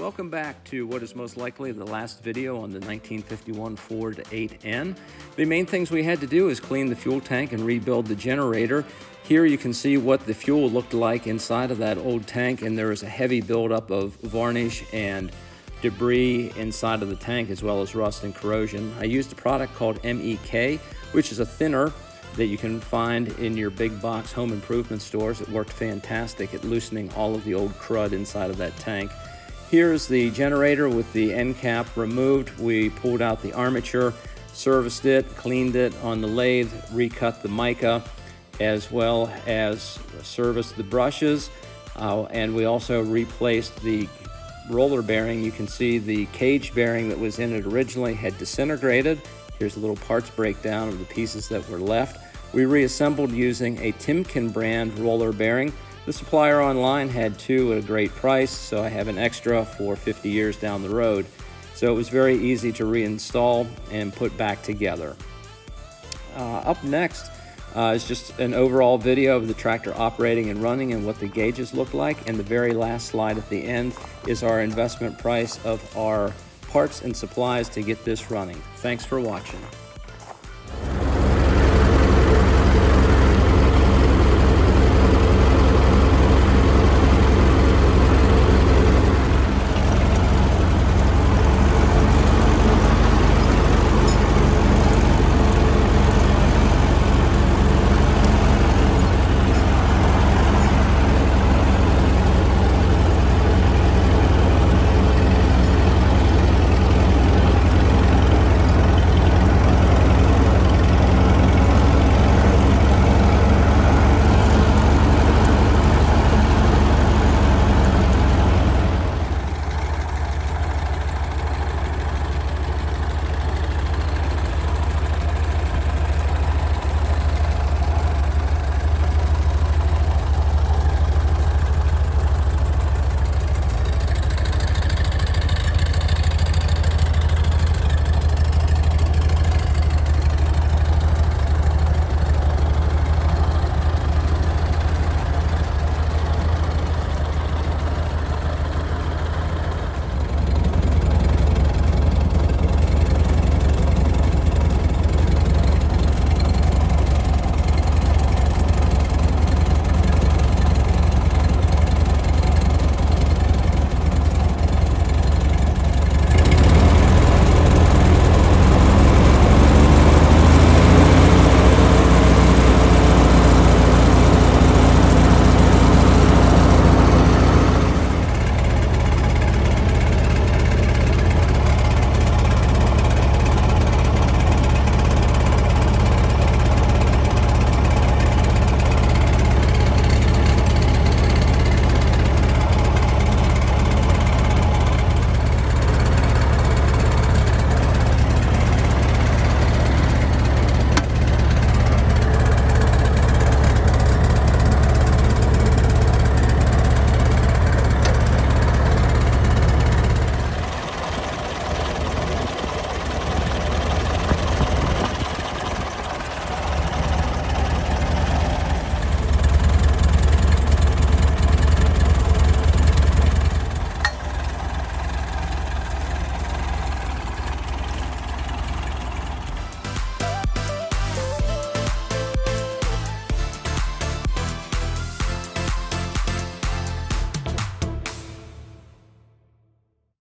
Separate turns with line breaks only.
Welcome back to what is most likely the last video on the 1951 Ford 8N. The main things we had to do is clean the fuel tank and rebuild the generator. Here you can see what the fuel looked like inside of that old tank, and there is a heavy buildup of varnish and debris inside of the tank, as well as rust and corrosion. I used a product called MEK, which is a thinner that you can find in your big box home improvement stores. It worked fantastic at loosening all of the old crud inside of that tank. Here's the generator with the end cap removed. We pulled out the armature, serviced it, cleaned it on the lathe, recut the mica, as well as serviced the brushes, and we also replaced the roller bearing. You can see the cage bearing that was in it originally had disintegrated. Here's a little parts breakdown of the pieces that were left. We reassembled using a Timken brand roller bearing. The supplier online had two at a great price, so I have an extra for 50 years down the road. So it was very easy to reinstall and put back together. Up next is just an overall video of the tractor operating and running and what the gauges look like. And the very last slide at the end is our investment price of our parts and supplies to get this running. Thanks for watching.